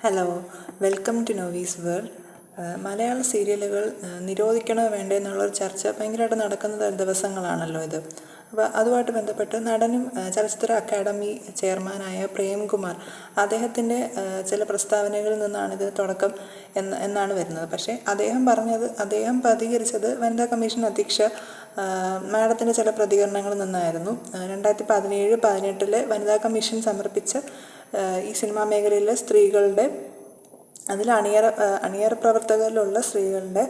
Hello, welcome to നോവീസ് world. മലയാള സീരിയലുകൾ നിരോധിക്കണോ വേണ്ടേ എന്നുള്ളൊരു ചർച്ച ഭയങ്കരമായിട്ട് നടക്കുന്ന ദിവസങ്ങളാണല്ലോ ഇത്. അപ്പോൾ അതുമായിട്ട് ബന്ധപ്പെട്ട് നടനും ചലച്ചിത്ര അക്കാദമി ചെയർമാനായ പ്രേംകുമാർ അദ്ദേഹത്തിൻ്റെ ചില പ്രസ്താവനകളിൽ നിന്നാണിത് തുടക്കം എന്നാണ് വരുന്നത്. പക്ഷേ അദ്ദേഹം പ്രതികരിച്ചത് വനിതാ കമ്മീഷൻ അധ്യക്ഷ മാഡത്തിൻ്റെ ചില പ്രതികരണങ്ങളിൽ നിന്നായിരുന്നു. 2017-18 വനിതാ കമ്മീഷൻ സമർപ്പിച്ച ഈ സിനിമാ മേഖലയിലെ സ്ത്രീകളുടെ അതിൽ അണിയറ പ്രവർത്തകരിലുള്ള സ്ത്രീകളുടെ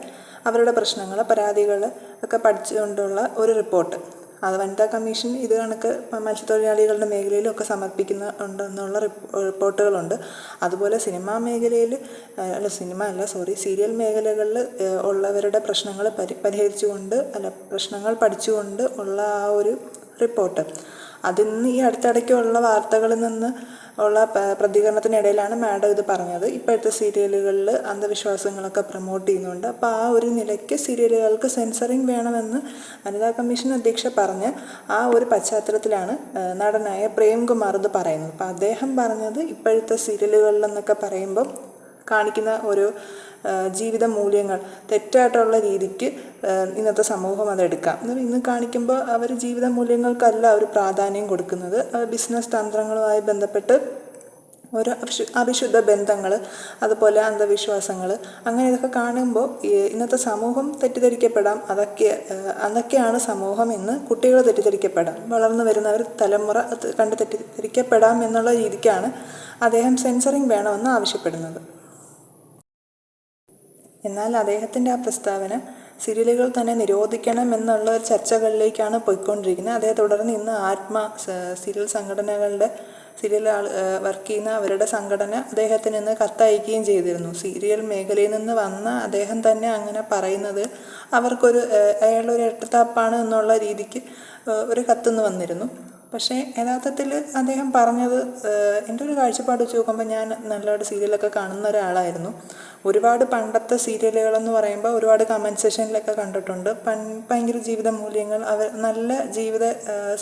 അവരുടെ പ്രശ്നങ്ങൾ പരാതികൾ ഒക്കെ പഠിച്ചുകൊണ്ടുള്ള ഒരു റിപ്പോർട്ട് അത് വനിതാ കമ്മീഷൻ ഇത് കണക്ക് മത്സ്യത്തൊഴിലാളികളുടെ മേഖലയിലും ഒക്കെ സമർപ്പിക്കുന്നുണ്ടെന്നുള്ള റിപ്പോർട്ടുകളുണ്ട്. അതുപോലെ സിനിമാ മേഖലയിൽ സീരിയൽ മേഖലകളിൽ ഉള്ളവരുടെ പ്രശ്നങ്ങൾ പ്രശ്നങ്ങൾ പഠിച്ചുകൊണ്ട് ഉള്ള ആ ഒരു റിപ്പോർട്ട് അതിന്ന് ഈ അടുത്തിടയ്ക്കുള്ള വാർത്തകളിൽ നിന്ന് ഉള്ള പ്രതികരണത്തിനിടയിലാണ് മാഡം ഇത് പറഞ്ഞത്. ഇപ്പോഴത്തെ സീരിയലുകളിൽ അന്ധവിശ്വാസങ്ങളൊക്കെ പ്രൊമോട്ട് ചെയ്യുന്നുണ്ട്. അപ്പോൾ ആ ഒരു നിലയ്ക്ക് സീരിയലുകൾക്ക് സെൻസറിങ് വേണമെന്ന് വനിതാ കമ്മീഷൻ അധ്യക്ഷ പറഞ്ഞ് ആ ഒരു പശ്ചാത്തലത്തിലാണ് നടനായ പ്രേംകുമാർ ഇത് പറയുന്നത്. അപ്പോൾ അദ്ദേഹം പറഞ്ഞത് ഇപ്പോഴത്തെ സീരിയലുകളിലെന്നൊക്കെ പറയുമ്പം കാണിക്കുന്ന ഒരു ജീവിത മൂല്യങ്ങൾ തെറ്റായിട്ടുള്ള രീതിക്ക് ഇന്നത്തെ സമൂഹം അതെടുക്കാം. ഇന്ന് കാണിക്കുമ്പോൾ അവർ ജീവിത മൂല്യങ്ങൾക്കല്ല അവർ പ്രാധാന്യം കൊടുക്കുന്നത്. ബിസിനസ് തന്ത്രങ്ങളുമായി ബന്ധപ്പെട്ട് ഓരോ അവിശുദ്ധ ബന്ധങ്ങൾ, അതുപോലെ അന്ധവിശ്വാസങ്ങൾ, അങ്ങനെ ഇതൊക്കെ കാണുമ്പോൾ ഇന്നത്തെ സമൂഹം തെറ്റിദ്ധരിക്കപ്പെടാം. അതൊക്കെയാണ് സമൂഹം എന്ന് കുട്ടികൾ തെറ്റിദ്ധരിക്കപ്പെടാം, വളർന്നു വരുന്നവർ തലമുറ കണ്ട് തെറ്റിദ്ധരിക്കപ്പെടാം എന്നുള്ള രീതിക്കാണ് അദ്ദേഹം സെൻസറിങ് വേണമെന്ന് ആവശ്യപ്പെടുന്നത്. എന്നാൽ അദ്ദേഹത്തിൻ്റെ ആ പ്രസ്താവന സീരിയലുകൾ തന്നെ നിരോധിക്കണം എന്നുള്ള ചർച്ചകളിലേക്കാണ് പോയിക്കൊണ്ടിരിക്കുന്നത്. അതേ തുടർന്ന് ഇന്ന് സീരിയൽ സംഘടനകളുടെ വർക്ക് ചെയ്യുന്ന അവരുടെ സംഘടന അദ്ദേഹത്തിന് ഇന്ന് കത്തയക്കുകയും ചെയ്തിരുന്നു. സീരിയൽ മേഖലയിൽ നിന്ന് വന്ന അദ്ദേഹം തന്നെ അങ്ങനെ പറയുന്നത് അയാളൊരു ഇരട്ടത്താപ്പാണ് എന്നുള്ള രീതിക്ക് ഒരു കത്തുനിന്ന് വന്നിരുന്നു. പക്ഷേ യഥാർത്ഥത്തിൽ അദ്ദേഹം പറഞ്ഞത് എൻ്റെ ഒരു കാഴ്ചപ്പാട് വെച്ച് നോക്കുമ്പോൾ ഞാൻ നല്ലൊരു സീരിയലൊക്കെ കാണുന്ന ഒരാളായിരുന്നു. ഒരുപാട് പണ്ടത്തെ സീരിയലുകളെന്ന് പറയുമ്പോൾ ഒരുപാട് കമൻറ്റ് സെഷനിലൊക്കെ കണ്ടിട്ടുണ്ട്. ഭയങ്കര ജീവിത മൂല്യങ്ങൾ നല്ല ജീവിത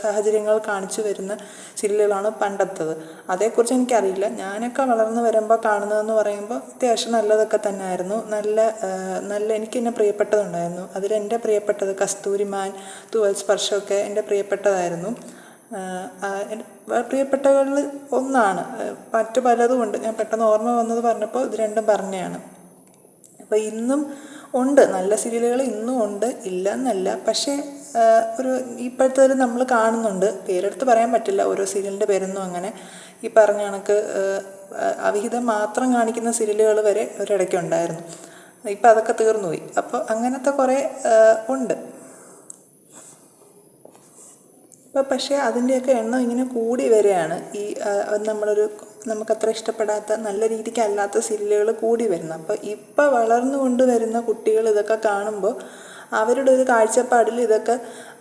സാഹചര്യങ്ങൾ കാണിച്ചു വരുന്ന സീരിയലുകളാണ് പണ്ടത്തത്. അതേക്കുറിച്ച് എനിക്കറിയില്ല. ഞാനൊക്കെ വളർന്നു വരുമ്പോൾ കാണുന്നതെന്ന് പറയുമ്പോൾ അത്യാവശ്യം നല്ലതൊക്കെ തന്നെ ആയിരുന്നു. നല്ല എനിക്ക് എന്നെ പ്രിയപ്പെട്ടതുണ്ടായിരുന്നു. അതിലെൻ്റെ പ്രിയപ്പെട്ടത് കസ്തൂരിമാൻ, തൂവൽ സ്പർശമൊക്കെ എൻ്റെ പ്രിയപ്പെട്ടതായിരുന്നു. പ്രിയപ്പെട്ടകളിൽ ഒന്നാണ്. മറ്റു പലതും ഉണ്ട്. ഞാൻ പെട്ടെന്ന് ഓർമ്മ വന്നത് പറഞ്ഞപ്പോൾ ഇത് രണ്ടും പറഞ്ഞതാണ്. അപ്പോൾ ഇന്നും ഉണ്ട് നല്ല സീരിയലുകൾ, ഇന്നും ഉണ്ട്, ഇല്ല എന്നല്ല. പക്ഷേ ഇപ്പോഴത്തെ നമ്മൾ കാണുന്നുണ്ട്. പേരെടുത്ത് പറയാൻ പറ്റില്ല ഓരോ സീരിയലിൻ്റെ പേരൊന്നും. അങ്ങനെ ഈ പറഞ്ഞ കണക്ക് അവിഹിതം മാത്രം കാണിക്കുന്ന സീരിയലുകൾ വരെ ഒരിടയ്ക്കുണ്ടായിരുന്നു. ഇപ്പം അതൊക്കെ തീർന്നുപോയി. അപ്പോൾ അങ്ങനത്തെ കുറേ ഉണ്ട്. പക്ഷേ അതിൻ്റെയൊക്കെ എണ്ണം ഇങ്ങനെ കൂടി വരികയാണ്. നമുക്കത്ര ഇഷ്ടപ്പെടാത്ത നല്ല രീതിക്കല്ലാത്ത സീരിയലുകൾ കൂടി വരുന്നത്. അപ്പോൾ ഇപ്പോൾ വളർന്നു കൊണ്ടുവരുന്ന കുട്ടികൾ ഇതൊക്കെ കാണുമ്പോൾ അവരുടെ ഒരു കാഴ്ചപ്പാടിൽ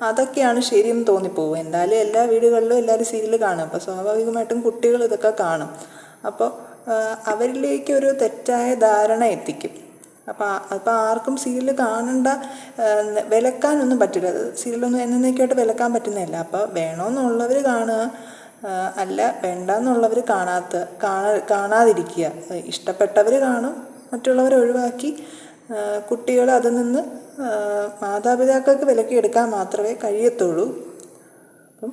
അതൊക്കെയാണ് ശരിയെന്ന് തോന്നിപ്പോകും. എന്തായാലും എല്ലാ വീടുകളിലും എല്ലാവരും സീരിയൽ കാണും. അപ്പോൾ സ്വാഭാവികമായിട്ടും കുട്ടികൾ ഇതൊക്കെ കാണും. അപ്പോൾ അവരിലേക്ക് ഒരു തെറ്റായ ധാരണ എത്തിക്കും. അപ്പോൾ ആർക്കും സീരിയൽ കാണണ്ട, വിലക്കാനൊന്നും പറ്റില്ല. അത് സീരിയലൊന്നും എന്നേക്കായിട്ട് വിലക്കാൻ പറ്റുന്നതല്ല. അപ്പോൾ വേണമെന്നുള്ളവർ കാണുക, അല്ല വേണ്ടെന്നുള്ളവർ കാണാതിരിക്കുക. ഇഷ്ടപ്പെട്ടവർ കാണും, മറ്റുള്ളവരെ ഒഴിവാക്കി കുട്ടികൾ അതിൽ നിന്ന് മാതാപിതാക്കൾക്ക് വിലക്കിയെടുക്കാൻ മാത്രമേ കഴിയത്തുള്ളൂ. അപ്പം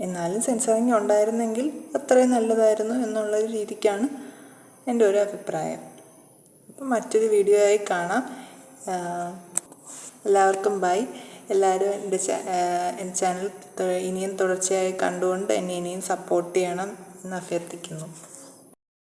എന്നാലും സെൻസറിങ് ഉണ്ടായിരുന്നെങ്കിൽ അത്രയും നല്ലതായിരുന്നു എന്നുള്ളൊരു രീതിക്കാണ് എൻ്റെ ഒരു അഭിപ്രായം. അപ്പം മറ്റൊരു വീഡിയോ ആയി കാണാം. എല്ലാവർക്കും ബൈ. എല്ലാവരും എൻ്റെ ചാനൽ ഇനിയും തുടർച്ചയായി കണ്ടുകൊണ്ട് എന്നെ ഇനിയും സപ്പോർട്ട് ചെയ്യണം എന്ന് അഭ്യർത്ഥിക്കുന്നു.